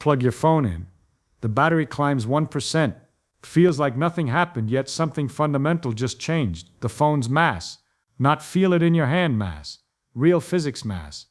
plug your phone in. The battery climbs 1%. Feels like nothing happened, yet something fundamental just changed. The phone's mass. Not feel it in your hand mass. Real physics mass.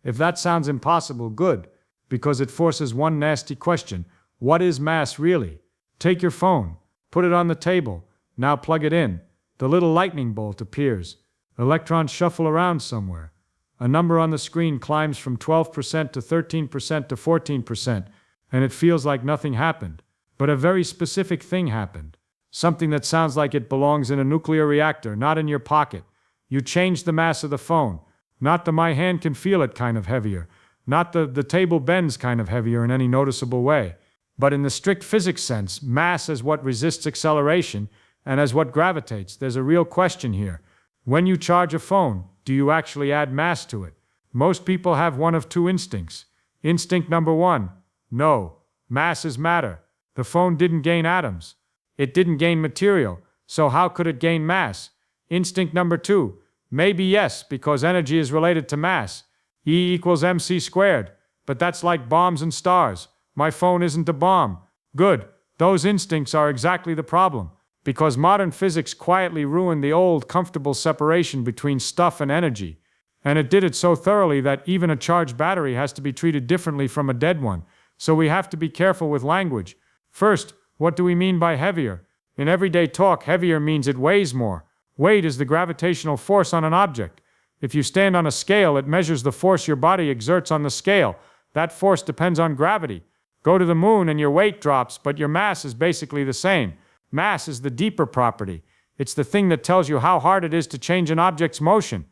If that sounds impossible, good, because it forces one nasty question. What is mass really? Take your phone, put it on the table, now plug it in. The little lightning bolt appears. Electrons shuffle around somewhere. A number on the screen climbs from 12% to 13% to 14%, and it feels like nothing happened. But a very specific thing happened. Something that sounds like it belongs in a nuclear reactor, not in your pocket. You changed the mass of the phone. Not the my hand can feel it kind of heavier. Not the table bends kind of heavier in any noticeable way. But in the strict physics sense, mass as what resists acceleration and as what gravitates. There's a real question here. When you charge a phone, do you actually add mass to it? Most people have one of two instincts. Instinct number one, no. Mass is matter. The phone didn't gain atoms. It didn't gain material. So how could it gain mass? Instinct number two, maybe yes, because energy is related to mass. E equals mc squared. But that's like bombs and stars. My phone isn't a bomb. Good. Those instincts are exactly the problem. Because modern physics quietly ruined the old, comfortable separation between stuff and energy. And it did it so thoroughly that even a charged battery has to be treated differently from a dead one. So we have to be careful with language. First, what do we mean by heavier? In everyday talk, heavier means it weighs more. Weight is the gravitational force on an object. If you stand on a scale, it measures the force your body exerts on the scale. That force depends on gravity. Go to the moon and your weight drops, but your mass is basically the same. Mass is the deeper property. It's the thing that tells you how hard it is to change an object's motion.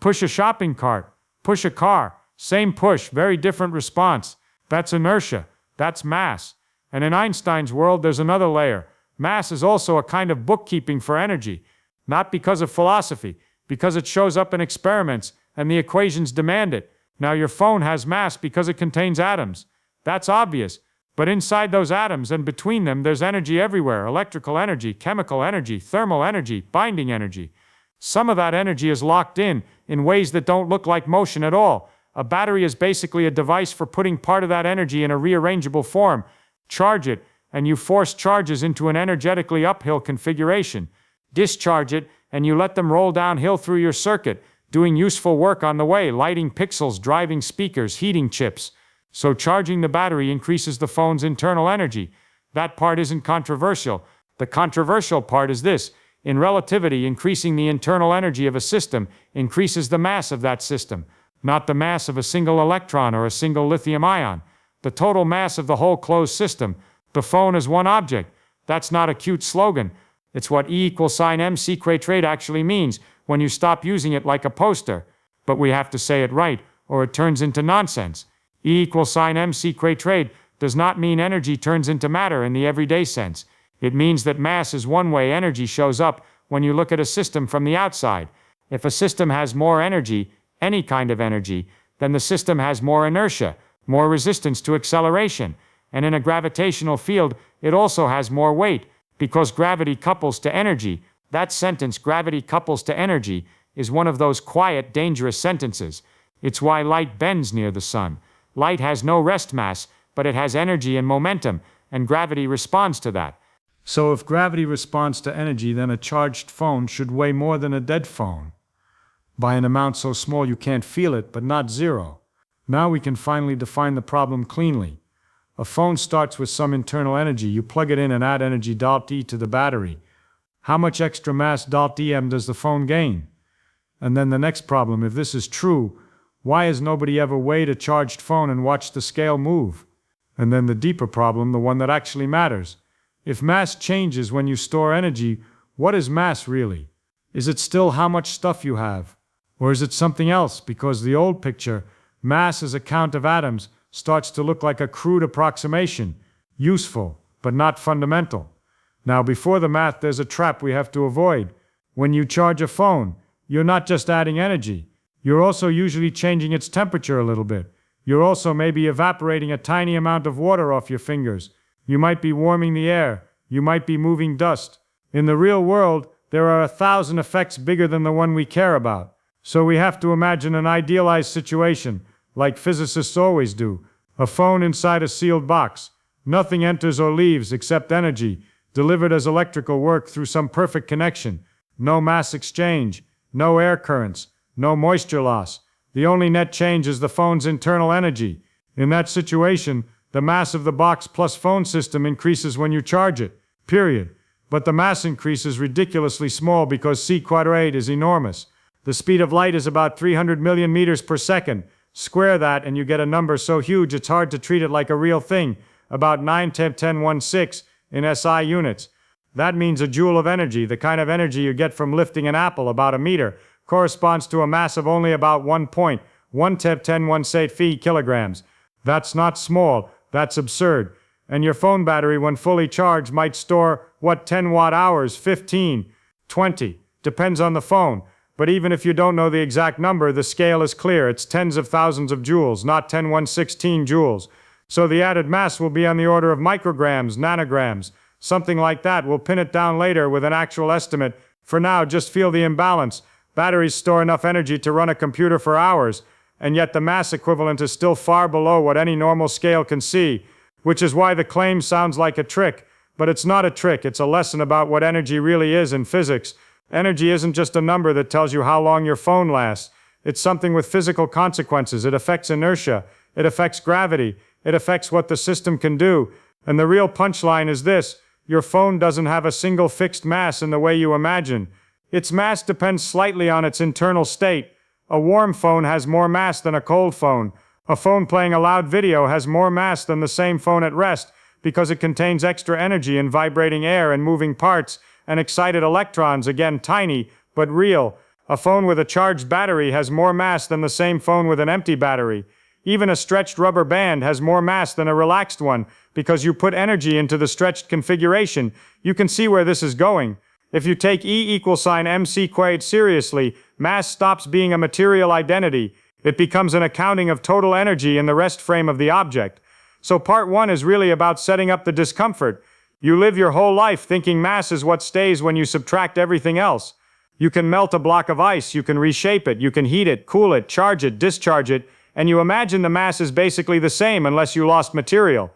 Push a shopping cart. Push a car. Same push, very different response. That's inertia. That's mass. And in Einstein's world, there's another layer. Mass is also a kind of bookkeeping for energy. Not because of philosophy, because it shows up in experiments, and the equations demand it. Now your phone has mass because it contains atoms. That's obvious. But inside those atoms and between them, there's energy everywhere. Electrical energy, chemical energy, thermal energy, binding energy. Some of that energy is locked in ways that don't look like motion at all. A battery is basically a device for putting part of that energy in a rearrangeable form. Charge it, and you force charges into an energetically uphill configuration. Discharge it, and you let them roll downhill through your circuit, doing useful work on the way, lighting pixels, driving speakers, heating chips. So charging the battery increases the phone's internal energy. That part isn't controversial. The controversial part is this. In relativity, increasing the internal energy of a system increases the mass of that system, not the mass of a single electron or a single lithium ion. The total mass of the whole closed system. The phone is one object. That's not a cute slogan. It's what E equals sine mc quadrate actually means when you stop using it like a poster. But we have to say it right, or it turns into nonsense. E equals sine mc quadrate does not mean energy turns into matter in the everyday sense. It means that mass is one way energy shows up when you look at a system from the outside. If a system has more energy, any kind of energy, then the system has more inertia, more resistance to acceleration. And in a gravitational field, it also has more weight, because gravity couples to energy. That sentence, gravity couples to energy, is one of those quiet, dangerous sentences. It's why light bends near the sun. Light has no rest mass, but it has energy and momentum, and gravity responds to that. So if gravity responds to energy, then a charged phone should weigh more than a dead phone. By an amount so small you can't feel it, but not zero. Now we can finally define the problem cleanly. A phone starts with some internal energy. You plug it in and add energy ΔE to the battery. How much extra mass ΔM does the phone gain? And then the next problem, if this is true, why has nobody ever weighed a charged phone and watched the scale move? And then the deeper problem, the one that actually matters. If mass changes when you store energy, what is mass really? Is it still how much stuff you have? Or is it something else? Because the old picture, mass as a count of atoms, starts to look like a crude approximation, useful, but not fundamental. Now, before the math, there's a trap we have to avoid. When you charge a phone, you're not just adding energy. You're also usually changing its temperature a little bit. You're also maybe evaporating a tiny amount of water off your fingers. You might be warming the air. You might be moving dust. In the real world, there are 1,000 effects bigger than the one we care about. So we have to imagine an idealized situation, like physicists always do. A phone inside a sealed box. Nothing enters or leaves except energy, delivered as electrical work through some perfect connection. No mass exchange, no air currents, no moisture loss. The only net change is the phone's internal energy. In that situation, the mass of the box plus phone system increases when you charge it, period. But the mass increase is ridiculously small because c²8 is enormous. The speed of light is about 300 million meters per second. Square that and you get a number so huge it's hard to treat it like a real thing, about 9 × 10⁻⁶ in SI units. That means a joule of energy, the kind of energy you get from lifting an apple about a meter, corresponds to a mass of only about 1.1 × 10⁻⁸ kilograms. That's not small, that's absurd. And your phone battery, when fully charged, might store, 10 watt-hours, 15, 20, depends on the phone. But even if you don't know the exact number, the scale is clear. It's tens of thousands of joules, not 10⁻16 joules. So the added mass will be on the order of micrograms, nanograms, something like that. We'll pin it down later with an actual estimate. For now, just feel the imbalance. Batteries store enough energy to run a computer for hours, and yet the mass equivalent is still far below what any normal scale can see, which is why the claim sounds like a trick. But it's not a trick, it's a lesson about what energy really is in physics. Energy isn't just a number that tells you how long your phone lasts. It's something with physical consequences. It affects inertia. It affects gravity. It affects what the system can do. And the real punchline is this: your phone doesn't have a single fixed mass in the way you imagine. Its mass depends slightly on its internal state. A warm phone has more mass than a cold phone. A phone playing a loud video has more mass than the same phone at rest because it contains extra energy in vibrating air and moving parts and excited electrons, again tiny, but real. A phone with a charged battery has more mass than the same phone with an empty battery. Even a stretched rubber band has more mass than a relaxed one because you put energy into the stretched configuration. You can see where this is going. If you take E=mc² seriously, mass stops being a material identity. It becomes an accounting of total energy in the rest frame of the object. So part 1 is really about setting up the discomfort. You live your whole life thinking mass is what stays when you subtract everything else. You can melt a block of ice, you can reshape it, you can heat it, cool it, charge it, discharge it, and you imagine the mass is basically the same unless you lost material.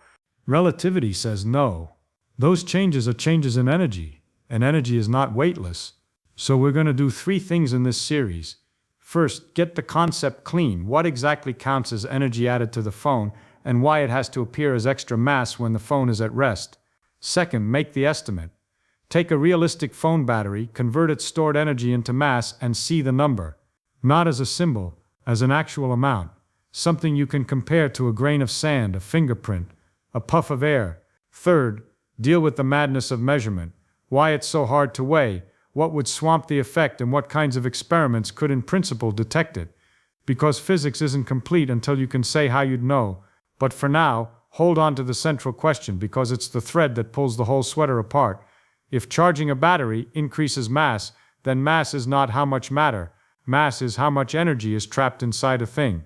Relativity says no. Those changes are changes in energy, and energy is not weightless. So we're going to do 3 things in this series. First, get the concept clean. What exactly counts as energy added to the phone, and why it has to appear as extra mass when the phone is at rest. Second, make the estimate. Take a realistic phone battery, convert its stored energy into mass, and see the number. Not as a symbol, as an actual amount. Something you can compare to a grain of sand, a fingerprint, a puff of air. Third, deal with the madness of measurement. Why it's so hard to weigh, what would swamp the effect, and what kinds of experiments could in principle detect it. Because physics isn't complete until you can say how you'd know. But for now, hold on to the central question because it's the thread that pulls the whole sweater apart. If charging a battery increases mass, then mass is not how much matter. Mass is how much energy is trapped inside a thing.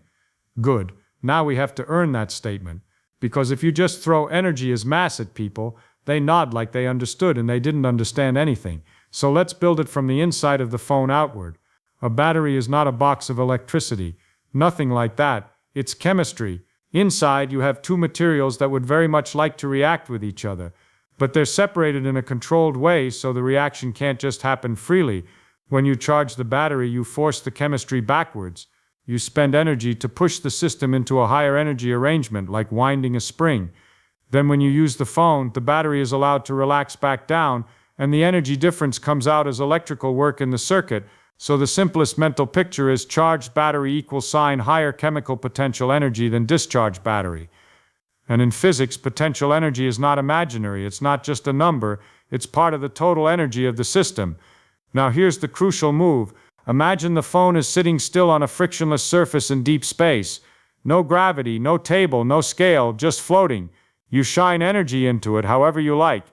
Good. Now we have to earn that statement. Because if you just throw energy as mass at people, they nod like they understood and they didn't understand anything. So let's build it from the inside of the phone outward. A battery is not a box of electricity. Nothing like that. It's chemistry. Inside you have 2 materials that would very much like to react with each other. But they're separated in a controlled way so the reaction can't just happen freely. When you charge the battery, you force the chemistry backwards. You spend energy to push the system into a higher energy arrangement, like winding a spring. Then when you use the phone, the battery is allowed to relax back down, and the energy difference comes out as electrical work in the circuit. So the simplest mental picture is charged battery equals higher chemical potential energy than discharged battery. And in physics, potential energy is not imaginary. It's not just a number. It's part of the total energy of the system. Now here's the crucial move. Imagine the phone is sitting still on a frictionless surface in deep space. No gravity, no table, no scale, just floating. You shine energy into it however you like.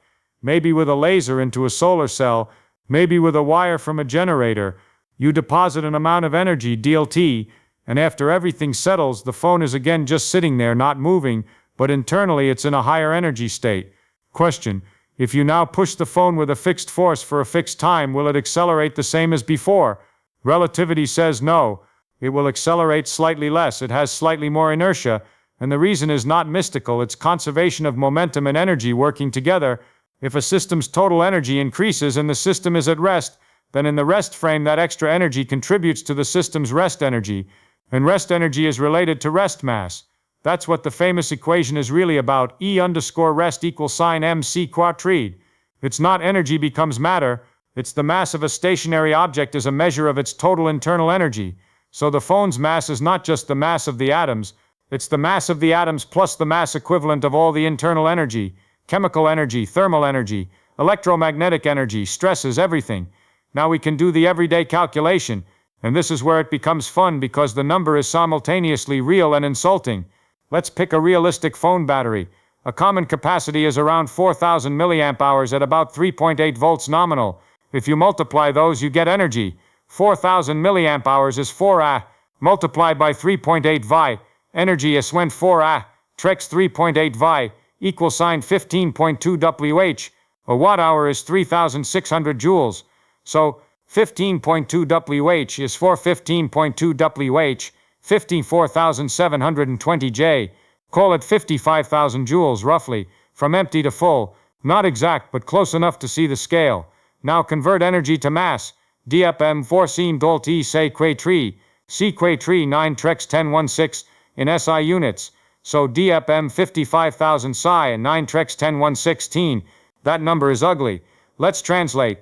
Maybe with a laser into a solar cell, maybe with a wire from a generator. You deposit an amount of energy, DLT, and after everything settles, the phone is again just sitting there, not moving, but internally it's in a higher energy state. Question: if you now push the phone with a fixed force for a fixed time, will it accelerate the same as before? Relativity says no. It will accelerate slightly less. It has slightly more inertia, And the reason is not mystical, it's conservation of momentum and energy working together. If a system's total energy increases and the system is at rest, then in the rest frame that extra energy contributes to the system's rest energy, and rest energy is related to rest mass. That's what the famous equation is really about, E_rest equals sine mc quadrid. It's not energy becomes matter, it's the mass of a stationary object as a measure of its total internal energy. So the phone's mass is not just the mass of the atoms, it's the mass of the atoms plus the mass equivalent of all the internal energy, chemical energy, thermal energy, electromagnetic energy, stresses, everything. Now we can do the everyday calculation, and this is where it becomes fun because the number is simultaneously real and insulting. Let's pick a realistic phone battery. A common capacity is around 4,000 milliamp hours at about 3.8 volts nominal. If you multiply those, you get energy. 4,000 milliamp hours is 4 multiplied by 3.8 Vi. Energy is when 4 trex 3.8 Vi equals sine 15.2 Wh. A watt hour is 3,600 joules. So 15.2 Wh is 415.2 Wh, 54,720 J. Call it 55,000 joules roughly, from empty to full. Not exact, but close enough to see the scale. Now convert energy to mass. dfm 14 dolt e se que tri, c que tri 9 trex 1016 in SI units. So dfm 55,000 psi and 9 trex 1016. That number is ugly. Let's translate.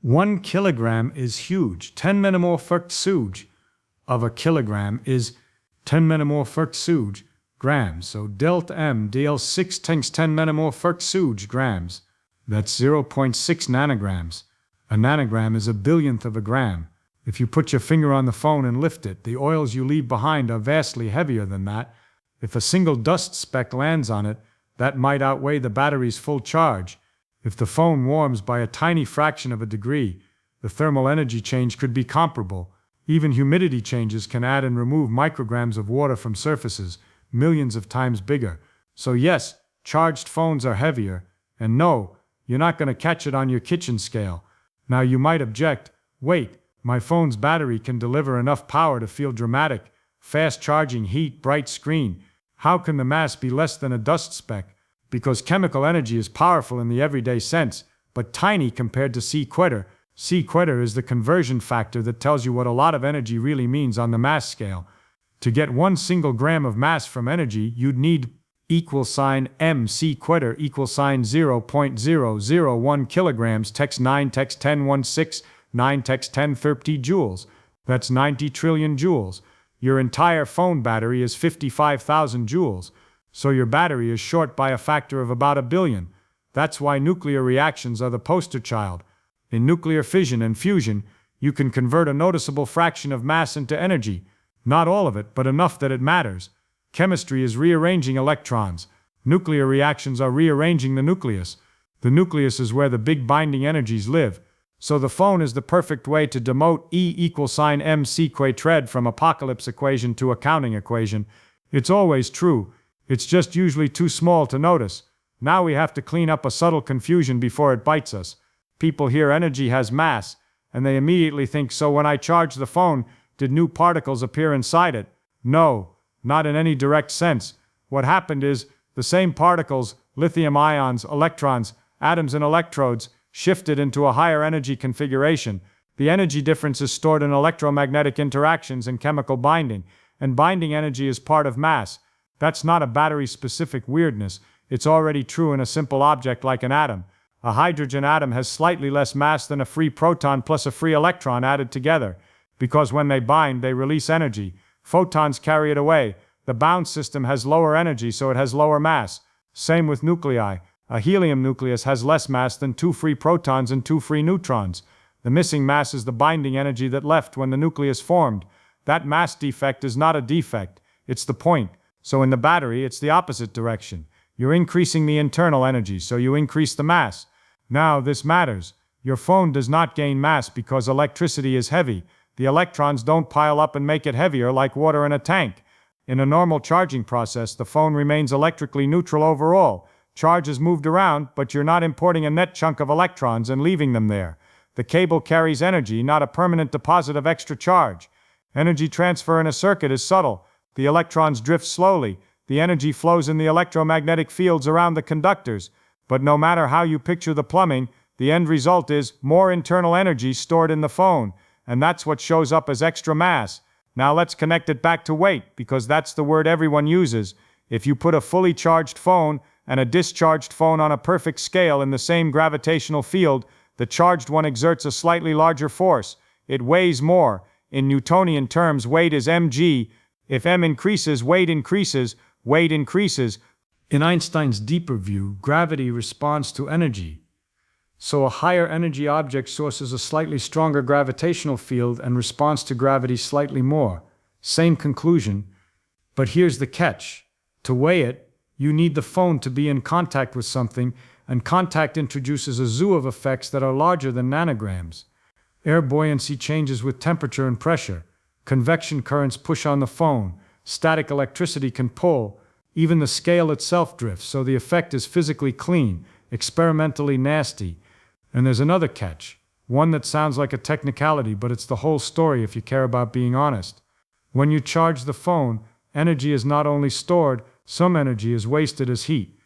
1 kilogram is huge. 10 metamorphic of a kilogram is 10 metamorphic grams. So delta m dl 6 times 10 metamorphic grams. That's 0.6 nanograms. A nanogram is a billionth of a gram. If you put your finger on the phone and lift it, the oils you leave behind are vastly heavier than that. If a single dust speck lands on it, that might outweigh the battery's full charge. If the phone warms by a tiny fraction of a degree, the thermal energy change could be comparable. Even humidity changes can add and remove micrograms of water from surfaces, millions of times bigger. So yes, charged phones are heavier, and no, you're not going to catch it on your kitchen scale. Now you might object, wait, my phone's battery can deliver enough power to feel dramatic, fast charging, heat, bright screen. How can the mass be less than a dust speck? Because chemical energy is powerful in the everyday sense, but tiny compared to C-quater. C-quater is the conversion factor that tells you what a lot of energy really means on the mass scale. To get 1 single gram of mass from energy, you'd need equal sign mc-quater equal sign 0.001 kilograms tex 9 tex 1016 9 tex 1030 joules. That's 90 trillion joules. Your entire phone battery is 55,000 joules. So your battery is short by a factor of about 1 billion. That's why nuclear reactions are the poster child. In nuclear fission and fusion, you can convert a noticeable fraction of mass into energy. Not all of it, but enough that it matters. Chemistry is rearranging electrons. Nuclear reactions are rearranging the nucleus. The nucleus is where the big binding energies live. So the phone is the perfect way to demote E equals sign mc quadrid from apocalypse equation to accounting equation. It's always true. It's just usually too small to notice. Now we have to clean up a subtle confusion before it bites us. People hear energy has mass, and they immediately think, so when I charge the phone, did new particles appear inside it? No, not in any direct sense. What happened is, the same particles, lithium ions, electrons, atoms and electrodes, shifted into a higher energy configuration. The energy difference is stored in electromagnetic interactions and chemical binding, and binding energy is part of mass. That's not a battery-specific weirdness. It's already true in a simple object like an atom. A hydrogen atom has slightly less mass than a free proton plus a free electron added together. Because when they bind, they release energy. Photons carry it away. The bound system has lower energy, so it has lower mass. Same with nuclei. A helium nucleus has less mass than 2 free protons and 2 free neutrons. The missing mass is the binding energy that left when the nucleus formed. That mass defect is not a defect. It's the point. So in the battery, it's the opposite direction. You're increasing the internal energy, so you increase the mass. Now, this matters. Your phone does not gain mass because electricity is heavy. The electrons don't pile up and make it heavier like water in a tank. In a normal charging process, the phone remains electrically neutral overall. Charge is moved around, but you're not importing a net chunk of electrons and leaving them there. The cable carries energy, not a permanent deposit of extra charge. Energy transfer in a circuit is subtle. The electrons drift slowly. the energy flows in the electromagnetic fields around the conductors, but no matter how you picture the plumbing, the end result is more internal energy stored in the phone, and that's what shows up as extra mass. Now let's connect it back to weight, because that's the word everyone uses. If you put a fully charged phone and a discharged phone on a perfect scale in the same gravitational field, the charged one exerts a slightly larger force. It weighs more. In Newtonian terms, weight is mg. If m increases, weight increases. Weight increases. In Einstein's deeper view, gravity responds to energy. So a higher energy object sources a slightly stronger gravitational field and responds to gravity slightly more. Same conclusion, but here's the catch. To weigh it, you need the phone to be in contact with something, and contact introduces a zoo of effects that are larger than nanograms. Air buoyancy changes with temperature and pressure. Convection currents push on the phone. Static electricity can pull. Even the scale itself drifts, so the effect is physically clean, experimentally nasty. And there's another catch, one that sounds like a technicality, but it's the whole story if you care about being honest. When you charge the phone, energy is not only stored, some energy is wasted as heat.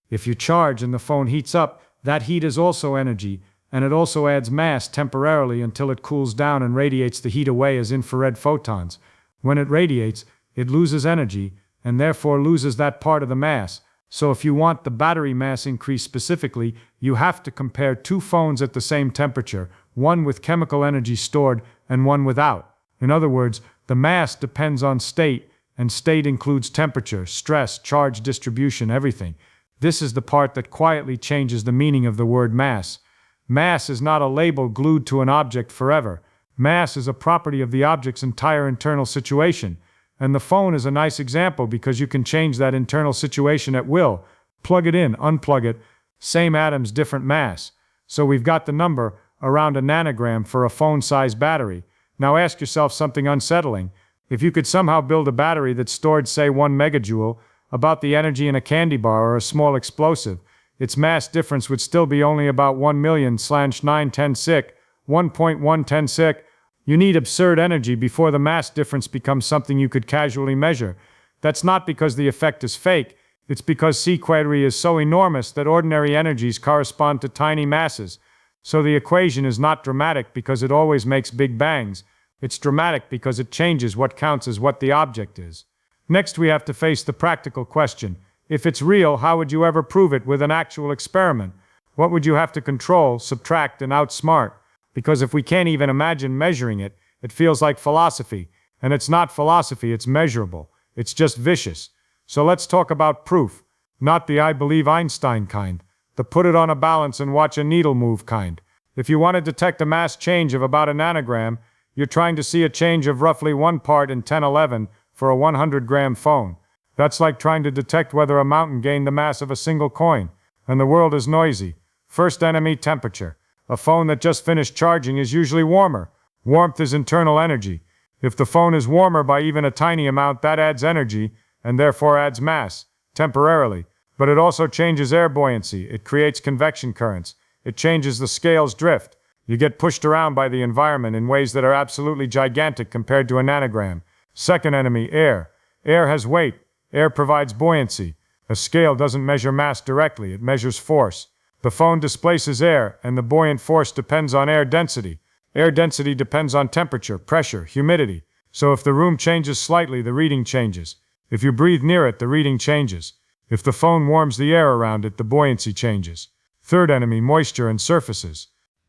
If you charge and the phone heats up, that heat is also energy, and it also adds mass temporarily until it cools down and radiates the heat away as infrared photons. When it radiates, it loses energy, and therefore loses that part of the mass. So if you want the battery mass increase specifically, you have to compare two phones at the same temperature, one with chemical energy stored and one without. In other words, the mass depends on state, and state includes temperature, stress, charge distribution, everything. This is the part that quietly changes the meaning of the word mass. Mass is not a label glued to an object forever. Mass is a property of the object's entire internal situation. And the phone is a nice example because you can change that internal situation at will. Plug it in, unplug it, same atoms, different mass. So we've got the number around a nanogram for a phone-sized battery. Now ask yourself something unsettling. If you could somehow build a battery that stored, say, 1 megajoule, about the energy in a candy bar or a small explosive, its mass difference would still be only about 1,000,000/910 sic, 1.110 sic. You need absurd energy before the mass difference becomes something you could casually measure. That's not because the effect is fake, it's because C-query is so enormous that ordinary energies correspond to tiny masses. So the equation is not dramatic because it always makes big bangs. It's dramatic because it changes what counts as what the object is. Next we have to face the practical question. If it's real, how would you ever prove it with an actual experiment? What would you have to control, subtract, and outsmart? Because if we can't even imagine measuring it, it feels like philosophy. And it's not philosophy, it's measurable. It's just vicious. So let's talk about proof. Not the I believe Einstein kind. The put it on a balance and watch a needle move kind. If you want to detect a mass change of about a nanogram, you're trying to see a change of roughly 1 part in 1011 for a 100-gram phone. That's like trying to detect whether a mountain gained the mass of a single coin. And the world is noisy. First enemy, temperature. A phone that just finished charging is usually warmer. Warmth is internal energy. If the phone is warmer by even a tiny amount, that adds energy, and therefore adds mass, temporarily. But it also changes air buoyancy. It creates convection currents. It changes the scale's drift. You get pushed around by the environment in ways that are absolutely gigantic compared to a nanogram. Second enemy, air. Air has weight. Air provides buoyancy. A scale doesn't measure mass directly, it measures force. The phone displaces air, and the buoyant force depends on air density. Air density depends on temperature, pressure, humidity. So if the room changes slightly, the reading changes. If you breathe near it, the reading changes. If the phone warms the air around it, the buoyancy changes. Third enemy, moisture and surfaces.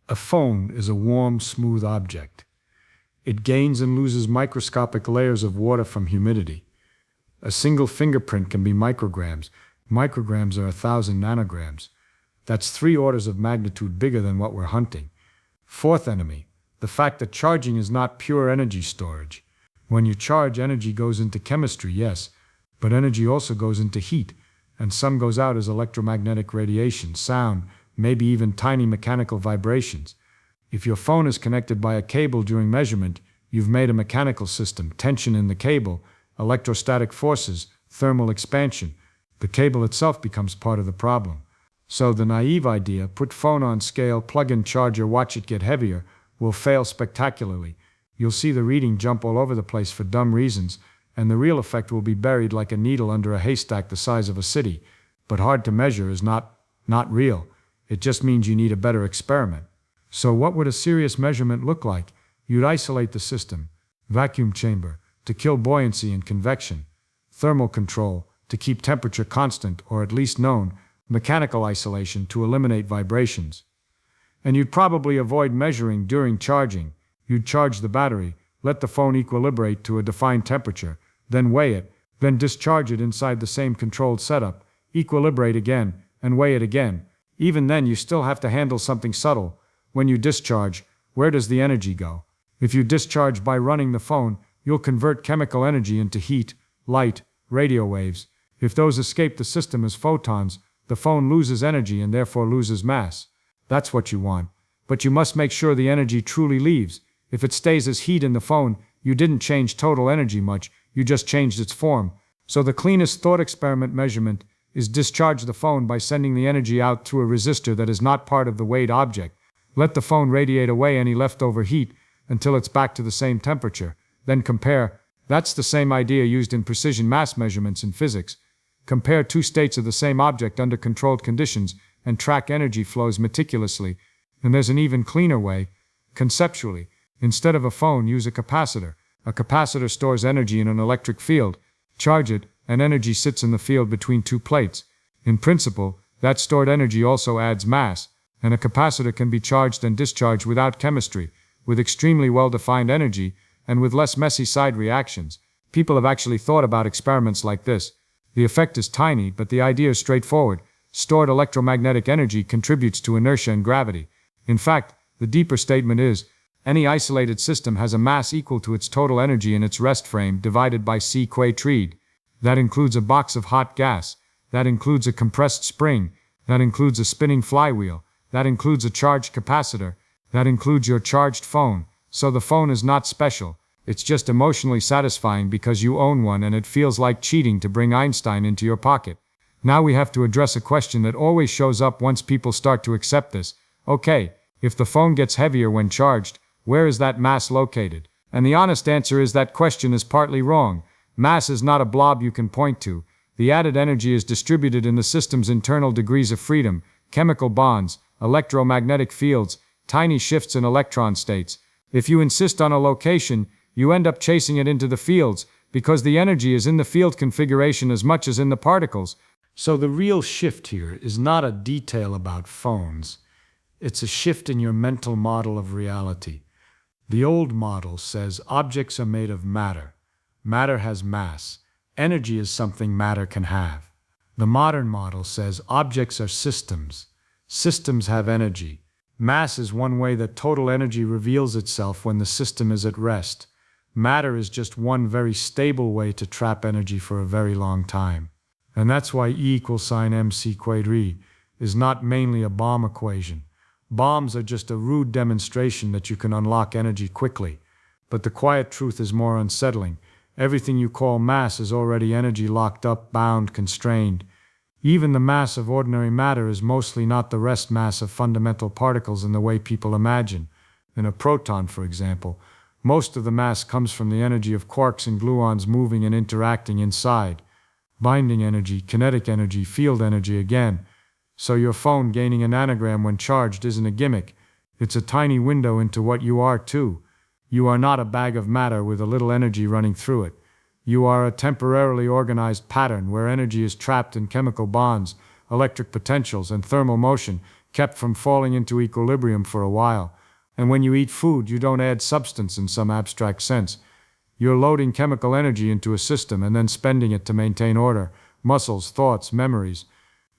A phone is a warm, smooth object. It gains and loses microscopic layers of water from humidity. A single fingerprint can be micrograms. Micrograms are 1,000 nanograms. That's 3 orders of magnitude bigger than what we're hunting. Fourth enemy, the fact that charging is not pure energy storage. When you charge, energy goes into chemistry, yes, but energy also goes into heat, and some goes out as electromagnetic radiation, sound, maybe even tiny mechanical vibrations. If your phone is connected by a cable during measurement, you've made a mechanical system, tension in the cable, electrostatic forces, thermal expansion. The cable itself becomes part of the problem. So the naive idea, put phone on scale, plug in charger, watch it get heavier, will fail spectacularly. You'll see the reading jump all over the place for dumb reasons, and the real effect will be buried like a needle under a haystack the size of a city. But hard to measure is not real. It just means you need a better experiment. So what would a serious measurement look like? You'd isolate the system, vacuum chamber, to kill buoyancy and convection, thermal control, to keep temperature constant or at least known, mechanical isolation to eliminate vibrations. And you'd probably avoid measuring during charging. You'd charge the battery, let the phone equilibrate to a defined temperature, then weigh it, then discharge it inside the same controlled setup, equilibrate again, and weigh it again. Even then you still have to handle something subtle. When you discharge, where does the energy go? If you discharge by running the phone, you'll convert chemical energy into heat, light, radio waves. If those escape the system as photons, the phone loses energy and therefore loses mass. That's what you want. But you must make sure the energy truly leaves. If it stays as heat in the phone, you didn't change total energy much, you just changed its form. So the cleanest thought experiment measurement is discharge the phone by sending the energy out through a resistor that is not part of the weighed object. Let the phone radiate away any leftover heat until it's back to the same temperature. Then compare. That's the same idea used in precision mass measurements in physics. Compare two states of the same object under controlled conditions and track energy flows meticulously. And there's an even cleaner way. Conceptually, instead of a phone, use a capacitor. A capacitor stores energy in an electric field. Charge it, and energy sits in the field between two plates. In principle, that stored energy also adds mass, and a capacitor can be charged and discharged without chemistry, with extremely well-defined energy, and with less messy side reactions. People have actually thought about experiments like this. The effect is tiny, but the idea is straightforward. Stored electromagnetic energy contributes to inertia and gravity. In fact, the deeper statement is, any isolated system has a mass equal to its total energy in its rest frame divided by c quadrate. That includes a box of hot gas. That includes a compressed spring. That includes a spinning flywheel. That includes a charged capacitor. That includes your charged phone. So the phone is not special. It's just emotionally satisfying because you own one and it feels like cheating to bring Einstein into your pocket. Now we have to address a question that always shows up once people start to accept this. Okay, if the phone gets heavier when charged, where is that mass located? And the honest answer is that question is partly wrong. Mass is not a blob you can point to. The added energy is distributed in the system's internal degrees of freedom, chemical bonds, electromagnetic fields, tiny shifts in electron states. If you insist on a location, you end up chasing it into the fields, because the energy is in the field configuration as much as in the particles. So the real shift here is not a detail about phones. It's a shift in your mental model of reality. The old model says objects are made of matter. Matter has mass. Energy is something matter can have. The modern model says objects are systems. Systems have energy. Mass is one way that total energy reveals itself when the system is at rest. Matter is just one very stable way to trap energy for a very long time. And that's why E=mc quadrate is not mainly a bomb equation. Bombs are just a rude demonstration that you can unlock energy quickly. But the quiet truth is more unsettling. Everything you call mass is already energy locked up, bound, constrained. Even the mass of ordinary matter is mostly not the rest mass of fundamental particles in the way people imagine. In a proton, for example, most of the mass comes from the energy of quarks and gluons moving and interacting inside. Binding energy, kinetic energy, field energy again. So your phone gaining a nanogram when charged isn't a gimmick. It's a tiny window into what you are too. You are not a bag of matter with a little energy running through it. You are a temporarily organized pattern where energy is trapped in chemical bonds, electric potentials, and thermal motion, kept from falling into equilibrium for a while. And when you eat food, you don't add substance in some abstract sense. You're loading chemical energy into a system and then spending it to maintain order, muscles, thoughts, memories.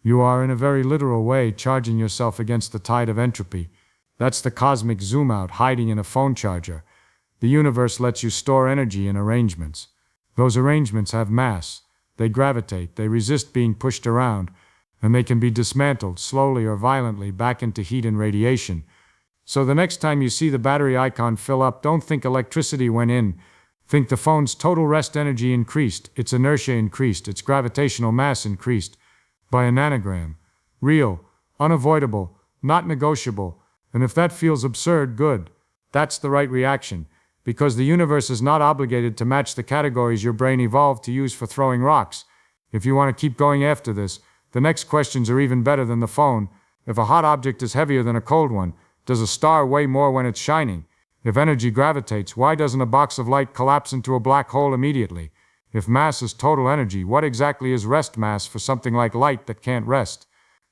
You are in a very literal way charging yourself against the tide of entropy. That's the cosmic zoom-out hiding in a phone charger. The universe lets you store energy in arrangements. Those arrangements have mass. They gravitate, they resist being pushed around, and they can be dismantled slowly or violently back into heat and radiation. So the next time you see the battery icon fill up, don't think electricity went in. Think the phone's total rest energy increased, its inertia increased, its gravitational mass increased by a nanogram. Real, unavoidable, not negotiable. And if that feels absurd, good. That's the right reaction. because the universe is not obligated to match the categories your brain evolved to use for throwing rocks. If you want to keep going after this, the next questions are even better than the phone. If a hot object is heavier than a cold one, does a star weigh more when it's shining? If energy gravitates, why doesn't a box of light collapse into a black hole immediately? If mass is total energy, what exactly is rest mass for something like light that can't rest?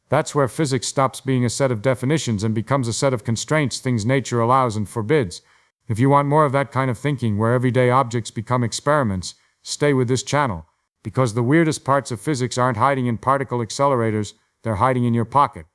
That's where physics stops being a set of definitions and becomes a set of constraints, things nature allows and forbids. If you want more of that kind of thinking where everyday objects become experiments, stay with this channel, because the weirdest parts of physics aren't hiding in particle accelerators, they're hiding in your pocket.